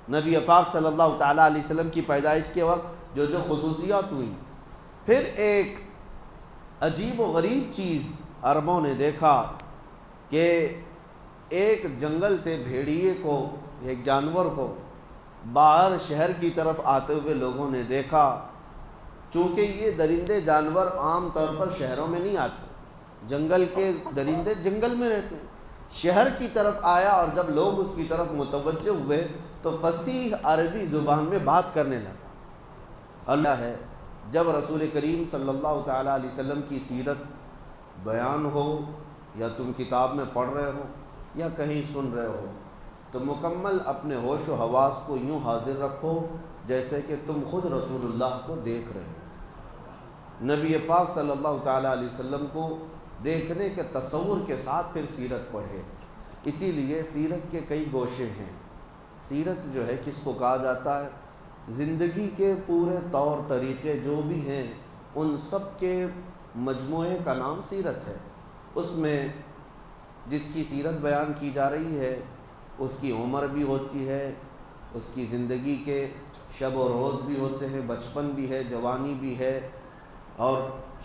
نبی پاک صلی اللہ تعالیٰ علیہ وسلم کی پیدائش کے وقت جو خصوصیات ہوئیں۔ پھر ایک عجیب و غریب چیز عربوں نے دیکھا کہ ایک جنگل سے بھیڑیے کو، ایک جانور کو باہر شہر کی طرف آتے ہوئے لوگوں نے دیکھا۔ چونکہ یہ درندے جانور عام طور پر شہروں میں نہیں آتے، جنگل کے درندے جنگل میں رہتے ہیں، شہر کی طرف آیا، اور جب لوگ اس کی طرف متوجہ ہوئے تو فصیح عربی زبان میں بات کرنے لگا۔ اللہ ہے، جب رسول کریم صلی اللہ تعالیٰ علیہ وسلم کی سیرت بیان ہو، یا تم کتاب میں پڑھ رہے ہو یا کہیں سن رہے ہو، تو مکمل اپنے ہوش و حواس کو یوں حاضر رکھو جیسے کہ تم خود رسول اللہ کو دیکھ رہے ہو۔ نبی پاک صلی اللہ تعالیٰ علیہ وسلم کو دیکھنے کے تصور کے ساتھ پھر سیرت پڑھے۔ اسی لیے سیرت کے کئی گوشے ہیں۔ سیرت جو ہے کس کو کہا جاتا ہے؟ زندگی کے پورے طور طریقے جو بھی ہیں ان سب کے مجموعے کا نام سیرت ہے۔ اس میں جس کی سیرت بیان کی جا رہی ہے اس کی عمر بھی ہوتی ہے، اس کی زندگی کے شب و روز بھی ہوتے ہیں، بچپن بھی ہے، جوانی بھی ہے، اور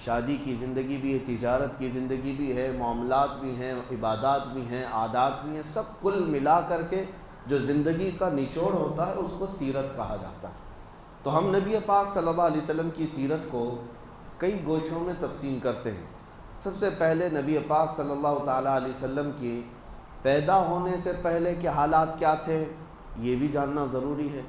شادی کی زندگی بھی ہے، تجارت کی زندگی بھی ہے، معاملات بھی ہیں، عبادات بھی ہیں، عادات بھی ہیں، سب کل ملا کر کے جو زندگی کا نچوڑ ہوتا ہے اس کو سیرت کہا جاتا ہے۔ تو ہم نبی پاک صلی اللہ علیہ وسلم کی سیرت کو کئی گوشوں میں تقسیم کرتے ہیں۔ سب سے پہلے نبی پاک صلی اللہ تعالیٰ علیہ وسلم کی پیدا ہونے سے پہلے کے حالات کیا تھے یہ بھی جاننا ضروری ہے۔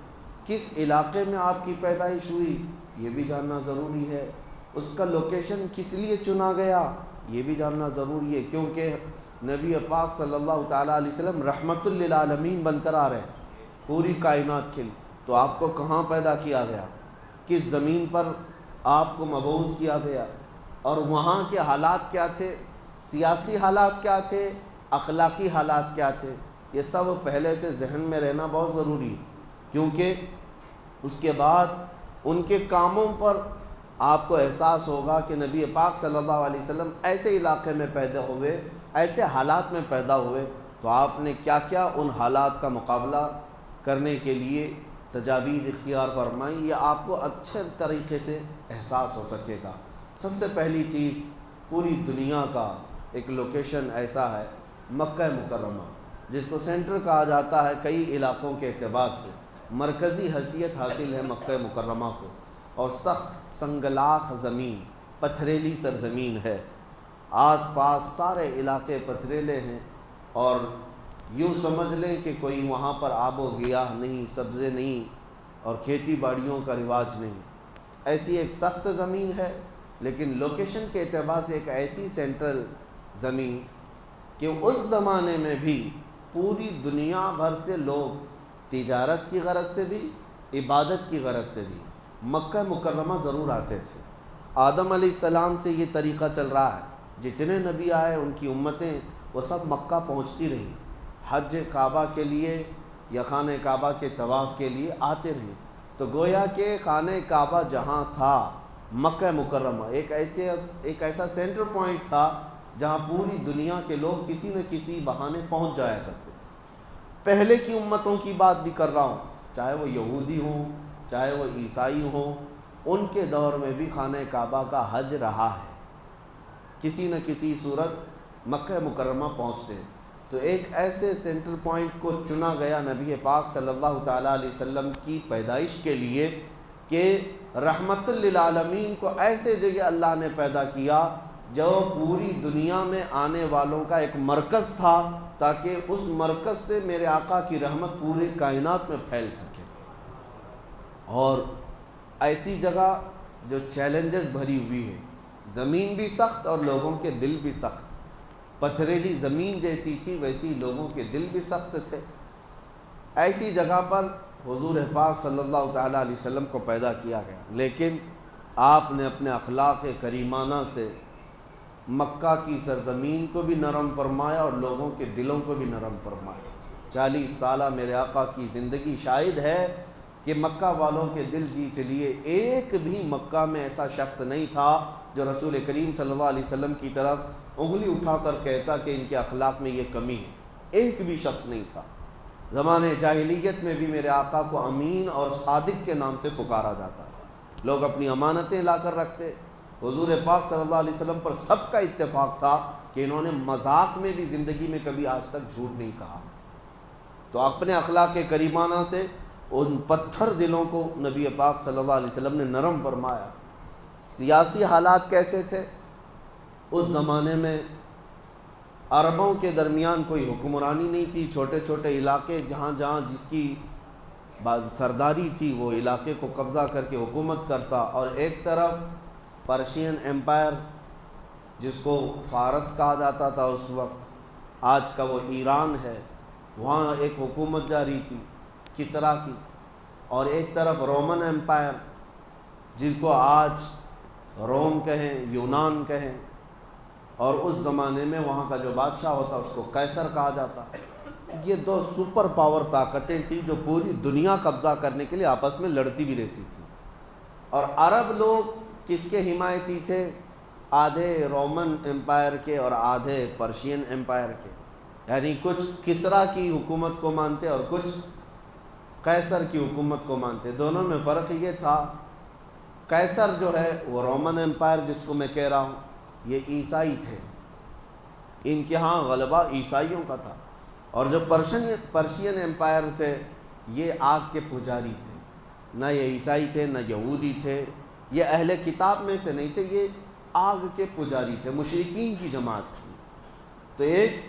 کس علاقے میں آپ کی پیدائش ہوئی یہ بھی جاننا ضروری ہے۔ اس کا لوکیشن کس لیے چنا گیا یہ بھی جاننا ضروری ہے، کیونکہ نبی پاک صلی اللہ تعالیٰ علیہ وسلم رحمت للعالمین بن کر آ رہے ہیں پوری کائنات کے لیے۔ تو آپ کو کہاں پیدا کیا گیا، کس زمین پر آپ کو مبعوث کیا گیا، اور وہاں کے حالات کیا تھے، سیاسی حالات کیا تھے، اخلاقی حالات کیا تھے، یہ سب پہلے سے ذہن میں رہنا بہت ضروری ہے، کیونکہ اس کے بعد ان کے کاموں پر آپ کو احساس ہوگا کہ نبی پاک صلی اللہ علیہ وسلم ایسے علاقے میں پیدا ہوئے، ایسے حالات میں پیدا ہوئے، تو آپ نے کیا کیا ان حالات کا مقابلہ کرنے کے لیے تجاویز اختیار فرمائی، یہ آپ کو اچھے طریقے سے احساس ہو سکے گا۔ سب سے پہلی چیز، پوری دنیا کا ایک لوکیشن ایسا ہے مکہ مکرمہ، جس کو سینٹر کہا جاتا ہے کئی علاقوں کے اعتبار سے، مرکزی حیثیت حاصل ہے مکہ مکرمہ کو، اور سخت سنگلاخ زمین، پتھریلی سرزمین ہے، آس پاس سارے علاقے پتھریلے ہیں، اور یوں سمجھ لیں کہ کوئی وہاں پر آب و گیاہ نہیں، سبزے نہیں، اور کھیتی باڑیوں کا رواج نہیں، ایسی ایک سخت زمین ہے، لیکن لوکیشن کے اعتبار سے ایک ایسی سینٹرل زمین کہ اس زمانے میں بھی پوری دنیا بھر سے لوگ تجارت کی غرض سے بھی، عبادت کی غرض سے بھی مکہ مکرمہ ضرور آتے تھے۔ آدم علیہ السلام سے یہ طریقہ چل رہا ہے، جتنے نبی آئے ان کی امتیں وہ سب مکہ پہنچتی رہیں، حج کعبہ کے لیے یا خانہ کعبہ کے طواف کے لیے آتے رہیں۔ تو گویا کہ خانہ کعبہ جہاں تھا مکہ مکرمہ ایک ایسا سینٹر پوائنٹ تھا جہاں پوری دنیا کے لوگ کسی نہ کسی بہانے پہنچ جایا کرتے۔ پہلے کی امتوں کی بات بھی کر رہا ہوں، چاہے وہ یہودی ہوں چاہے وہ عیسائی ہوں، ان کے دور میں بھی خانہ کعبہ کا حج رہا ہے، کسی نہ کسی صورت مکہ مکرمہ پہنچتے ہیں۔ تو ایک ایسے سینٹر پوائنٹ کو چنا گیا نبی پاک صلی اللہ تعالیٰ علیہ وسلم کی پیدائش کے لیے کہ رحمت للعالمین کو ایسے جگہ اللہ نے پیدا کیا جو پوری دنیا میں آنے والوں کا ایک مرکز تھا، تاکہ اس مرکز سے میرے آقا کی رحمت پوری کائنات میں پھیل سکے۔ اور ایسی جگہ جو چیلنجز بھری ہوئی ہے، زمین بھی سخت اور لوگوں کے دل بھی سخت، پتھریلی زمین جیسی تھی ویسی لوگوں کے دل بھی سخت تھے۔ ایسی جگہ پر حضور پاک صلی اللہ تعالیٰ علیہ وسلم کو پیدا کیا گیا، لیکن آپ نے اپنے اخلاق کریمانہ سے مکہ کی سرزمین کو بھی نرم فرمایا اور لوگوں کے دلوں کو بھی نرم فرمایا۔ 40 سالہ میرے آقا کی زندگی شاہد ہے کہ مکہ والوں کے دل جیت لیے۔ ایک بھی مکہ میں ایسا شخص نہیں تھا جو رسول کریم صلی اللہ علیہ وسلم کی طرف انگلی اٹھا کر کہتا کہ ان کے اخلاق میں یہ کمی ہے، ایک بھی شخص نہیں تھا۔ زمانے جاہلیت میں بھی میرے آقا کو امین اور صادق کے نام سے پکارا جاتا ہے۔ لوگ اپنی امانتیں لا کر رکھتے۔ حضور پاک صلی اللہ علیہ وسلم پر سب کا اتفاق تھا کہ انہوں نے مذاق میں بھی زندگی میں کبھی آج تک جھوٹ نہیں کہا۔ تو اپنے اخلاق کریمانہ سے ان پتھر دلوں کو نبی پاک صلی اللہ علیہ وسلم نے نرم فرمایا۔ سیاسی حالات کیسے تھے؟ اس زمانے میں عربوں کے درمیان کوئی حکمرانی نہیں تھی۔ چھوٹے چھوٹے علاقے جہاں جہاں جس کی سرداری تھی وہ علاقے کو قبضہ کر کے حکومت کرتا، اور ایک طرف پرشین ایمپائر جس کو فارس کہا جاتا تھا اس وقت، آج کا وہ ایران ہے، وہاں ایک حکومت جاری تھی کسرا کی، اور ایک طرف رومن ایمپائر جس کو آج روم کہیں، یونان کہیں، اور اس زمانے میں وہاں کا جو بادشاہ ہوتا اس کو قیصر کہا جاتا۔ یہ دو سپر پاور طاقتیں تھیں جو پوری دنیا قبضہ کرنے کے لیے آپس میں لڑتی بھی رہتی تھی۔ اور عرب لوگ کس کے حمایتی تھے؟ آدھے رومن ایمپائر کے اور آدھے پرشین ایمپائر کے، یعنی کچھ کسرا کی حکومت کو مانتے اور کچھ قیصر کی حکومت کو مانتے۔ دونوں میں فرق یہ تھا، قیصر جو ہے وہ رومن ایمپائر جس کو میں کہہ رہا ہوں یہ عیسائی تھے، ان کے ہاں غلبہ عیسائیوں کا تھا، اور جو پرشین ایمپائر تھے یہ آگ کے پجاری تھے، نہ یہ عیسائی تھے نہ یہودی تھے، یہ اہل کتاب میں سے نہیں تھے، یہ آگ کے پجاری تھے، مشرکین کی جماعت تھی۔ تو ایک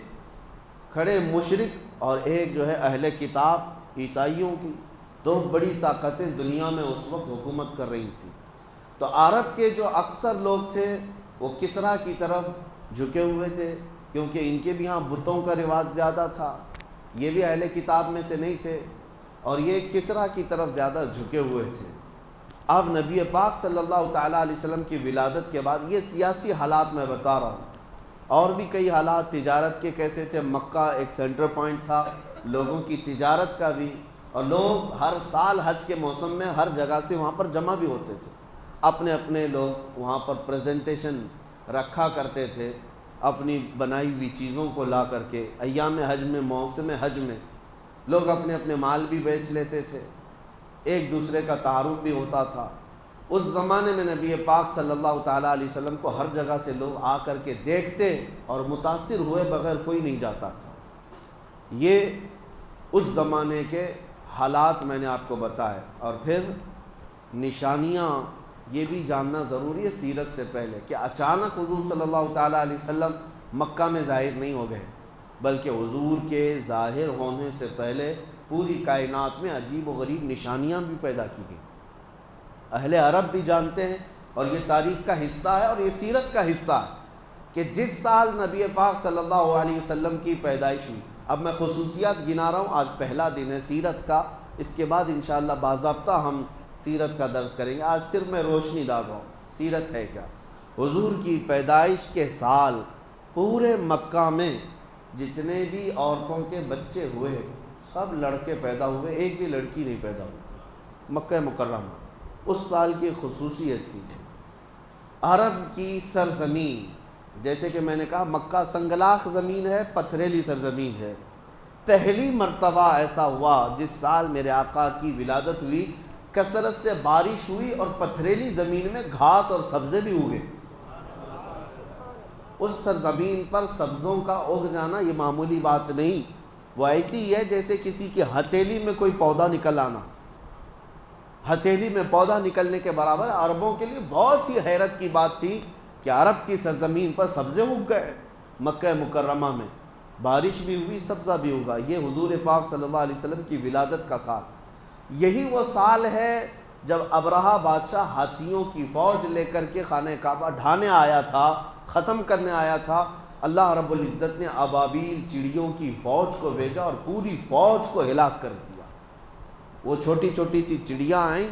کھڑے مشرک اور ایک جو ہے اہل کتاب عیسائیوں کی، دو بڑی طاقتیں دنیا میں اس وقت حکومت کر رہی تھیں۔ تو عرب کے جو اکثر لوگ تھے وہ کسرا کی طرف جھکے ہوئے تھے، کیونکہ ان کے بھی ہاں بتوں کا رواج زیادہ تھا، یہ بھی اہل کتاب میں سے نہیں تھے، اور یہ کسرا کی طرف زیادہ جھکے ہوئے تھے۔ اب نبی پاک صلی اللہ تعالیٰ علیہ وسلم کی ولادت کے بعد یہ سیاسی حالات میں بتا رہا ہوں، اور بھی کئی حالات تجارت کے کیسے تھے۔ مکہ ایک سینٹر پوائنٹ تھا لوگوں کی تجارت کا بھی، اور لوگ ہر سال حج کے موسم میں ہر جگہ سے وہاں پر جمع بھی ہوتے تھے، اپنے اپنے لوگ وہاں پر پریزنٹیشن رکھا کرتے تھے، اپنی بنائی ہوئی چیزوں کو لا کر کے۔ ایام حج میں، موسم حج میں لوگ اپنے اپنے مال بھی بیچ لیتے تھے، ایک دوسرے کا تعارف بھی ہوتا تھا۔ اس زمانے میں نبی پاک صلی اللہ تعالیٰ علیہ وسلم کو ہر جگہ سے لوگ آ کر کے دیکھتے اور متاثر ہوئے بغیر کوئی نہیں جاتا تھا۔ یہ اس زمانے کے حالات میں نے آپ کو بتائے۔ اور پھر نشانیاں یہ بھی جاننا ضروری ہے سیرت سے پہلے کہ اچانک حضور صلی اللہ تعالیٰ علیہ وسلم مکہ میں ظاہر نہیں ہو گئے، بلکہ حضور کے ظاہر ہونے سے پہلے پوری کائنات میں عجیب و غریب نشانیاں بھی پیدا کی گئیں۔ اہل عرب بھی جانتے ہیں، اور یہ تاریخ کا حصہ ہے اور یہ سیرت کا حصہ ہے کہ جس سال نبی پاک صلی اللہ علیہ وسلم کی پیدائش ہوئی، اب میں خصوصیات گنا رہا ہوں، آج پہلا دن ہے سیرت کا، اس کے بعد انشاءاللہ باضابطہ ہم سیرت کا درس کریں گے۔ آج صرف میں روشنی ڈال رہا ہوں سیرت ہے کیا۔ حضور کی پیدائش کے سال پورے مکہ میں جتنے بھی عورتوں کے بچے ہوئے سب لڑکے پیدا ہوئے، ایک بھی لڑکی نہیں پیدا ہوئی مکہ مکرمہ۔ اس سال کی خصوصیت تھی عرب کی سرزمین، جیسے کہ میں نے کہا مکہ سنگلاخ زمین ہے، پتھریلی سرزمین ہے۔ پہلی مرتبہ ایسا ہوا جس سال میرے آقا کی ولادت ہوئی، کثرت سے بارش ہوئی اور پتھریلی زمین میں گھاس اور سبزے بھی اگے۔ اس سرزمین پر سبزوں کا اگ جانا یہ معمولی بات نہیں، وہ ایسی ہے جیسے کسی کی ہتھیلی میں کوئی پودا نکل آنا۔ ہتھیلی میں پودا نکلنے کے برابر عربوں کے لیے بہت ہی حیرت کی بات تھی کہ عرب کی سرزمین پر سبزے اگ گئے۔ مکہ مکرمہ میں بارش بھی ہوئی، سبزہ بھی اگا۔ یہ حضور پاک صلی اللہ علیہ وسلم کی ولادت کا سال، یہی وہ سال ہے جب ابرہہ بادشاہ ہاتھیوں کی فوج لے کر کے خانہ کعبہ ڈھانے آیا تھا، ختم کرنے آیا تھا۔ اللہ رب العزت نے ابابیل چڑیوں کی فوج کو بھیجا اور پوری فوج کو ہلاک کر دیا۔ وہ چھوٹی چھوٹی سی چڑیاں آئیں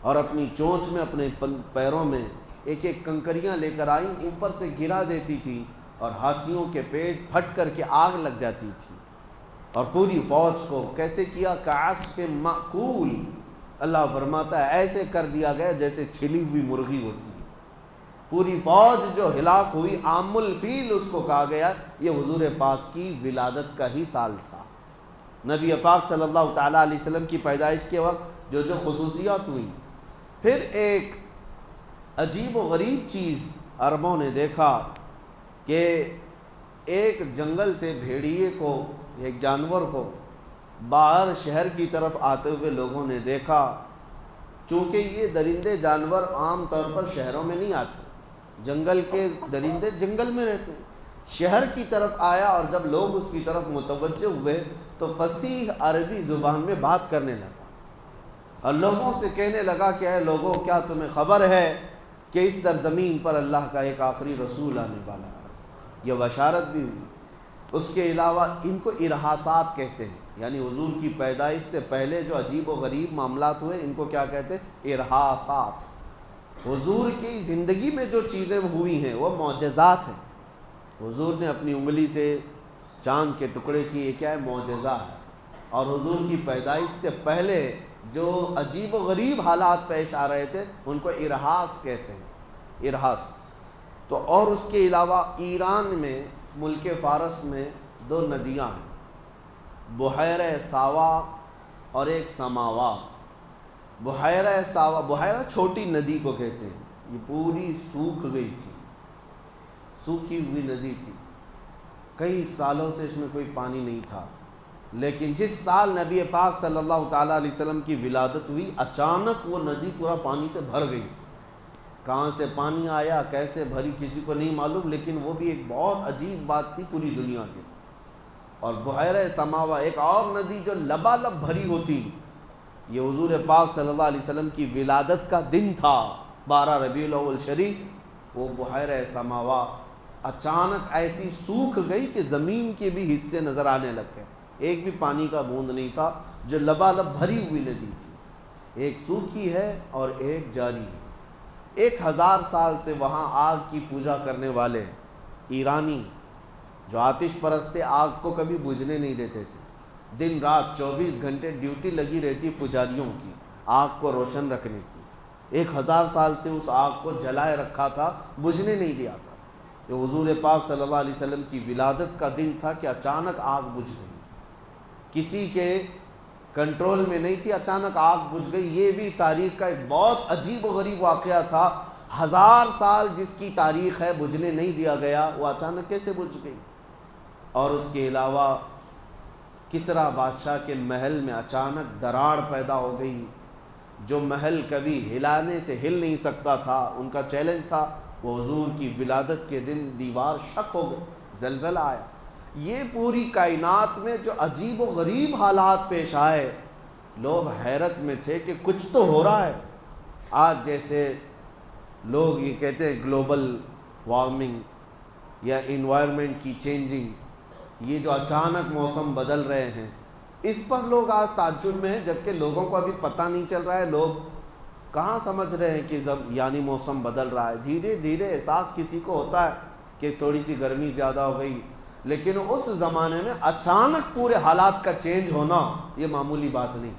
اور اپنی چونچ میں، اپنے پیروں میں ایک ایک کنکریاں لے کر آئیں، اوپر سے گرا دیتی تھی اور ہاتھیوں کے پیٹ پھٹ کر کے آگ لگ جاتی تھی، اور پوری فوج کو کیسے کیا؟ کعصف مأکول، اللہ فرماتا ہے ایسے کر دیا گیا جیسے چھلی ہوئی مرغی ہوتی ہے۔ پوری فوج جو ہلاک ہوئی، عام الفیل اس کو کہا گیا، یہ حضور پاک کی ولادت کا ہی سال تھا۔ نبی پاک صلی اللہ تعالیٰ علیہ وسلم کی پیدائش کے وقت جو خصوصیات ہوئیں۔ پھر ایک عجیب و غریب چیز عربوں نے دیکھا کہ ایک جنگل سے بھیڑیے کو، ایک جانور کو باہر شہر کی طرف آتے ہوئے لوگوں نے دیکھا۔ چونکہ یہ درندے جانور عام طور پر شہروں میں نہیں آتے، جنگل کے درندے جنگل میں رہتے ہیں، شہر کی طرف آیا اور جب لوگ اس کی طرف متوجہ ہوئے تو فصیح عربی زبان میں بات کرنے لگا اور لوگوں سے کہنے لگا کہ اے لوگوں، کیا تمہیں خبر ہے کہ اس سرزمین پر اللہ کا ایک آخری رسول آنے والا ہے؟ یہ بشارت بھی ہوئی۔ اس کے علاوہ ان کو ارحاسات کہتے ہیں، یعنی حضور کی پیدائش سے پہلے جو عجیب و غریب معاملات ہوئے ان کو کیا کہتے ہیں؟ ارحاسات۔ حضور کی زندگی میں جو چیزیں ہوئی ہیں وہ معجزات ہیں۔ حضور نے اپنی انگلی سے چاند کے ٹکڑے کی، یہ کیا ہے؟ معجزہ ہے۔ اور حضور کی پیدائش سے پہلے جو عجیب و غریب حالات پیش آ رہے تھے ان کو ارحاس کہتے ہیں، ارحاس۔ تو اور اس کے علاوہ ایران میں، ملک فارس میں 2 ندیاں ہیں، بحیرہ ساوا اور ایک سماوا۔ بحیرہ ساوا، بحیرہ چھوٹی ندی کو کہتے ہیں، یہ پوری سوکھ گئی تھی، سوکھی ہوئی ندی تھی، کئی سالوں سے اس میں کوئی پانی نہیں تھا۔ لیکن جس سال نبی پاک صلی اللہ تعالیٰ علیہ وسلم کی ولادت ہوئی، اچانک وہ ندی پورا پانی سے بھر گئی تھی۔ کہاں سے پانی آیا، کیسے بھری، کسی کو نہیں معلوم، لیکن وہ بھی ایک بہت عجیب بات تھی پوری دنیا کی۔ اور بحیرہ سماوا، ایک اور ندی جو لبالب بھری ہوتی، یہ حضور پاک صلی اللہ علیہ وسلم کی ولادت کا دن تھا، 12 ربیع الاول شریف۔ وہ بحیرہ سماوا اچانک ایسی سوکھ گئی کہ زمین کے بھی حصے نظر آنے لگ گئے، ایک بھی پانی کا بوند نہیں تھا، جو لبالب بھری ہوئی ندی تھی۔ ایک سوکھی ہے اور ایک جاری ہے۔ 1000 سال سے وہاں آگ کی پوجا کرنے والے ایرانی جو آتش پرست تھے، آگ کو کبھی بجھنے نہیں دیتے تھے، دن رات 24 گھنٹے ڈیوٹی لگی رہتی پجاریوں کی آگ کو روشن رکھنے کی۔ 1000 سال سے اس آگ کو جلائے رکھا تھا، بجھنے نہیں دیا تھا۔ یہ حضور پاک صلی اللہ علیہ وسلم کی ولادت کا دن تھا کہ اچانک آگ بجھ گئی، کسی کے کنٹرول میں نہیں تھی، اچانک آگ بجھ گئی۔ یہ بھی تاریخ کا ایک بہت عجیب و غریب واقعہ تھا۔ 1000 سال جس کی تاریخ ہے بجھنے نہیں دیا گیا، وہ اچانک کیسے بجھ گئی؟ اور اس کے علاوہ کسریٰ بادشاہ کے محل میں اچانک دراڑ پیدا ہو گئی، جو محل کبھی ہلانے سے ہل نہیں سکتا تھا، ان کا چیلنج تھا، وہ حضور کی ولادت کے دن دیوار شک ہو گئی، زلزلہ آیا۔ یہ پوری کائنات میں جو عجیب و غریب حالات پیش آئے، لوگ حیرت میں تھے کہ کچھ تو ہو رہا ہے۔ آج جیسے لوگ یہ کہتے ہیں گلوبل وارمنگ یا انوائرمنٹ کی چینجنگ، یہ جو اچانک موسم بدل رہے ہیں، اس پر لوگ آج تعجب میں ہیں، جبکہ لوگوں کو ابھی پتہ نہیں چل رہا ہے۔ لوگ کہاں سمجھ رہے ہیں کہ یعنی موسم بدل رہا ہے۔ دھیرے دھیرے احساس کسی کو ہوتا ہے کہ تھوڑی سی گرمی زیادہ ہو گئی، لیکن اس زمانے میں اچانک پورے حالات کا چینج ہونا یہ معمولی بات نہیں۔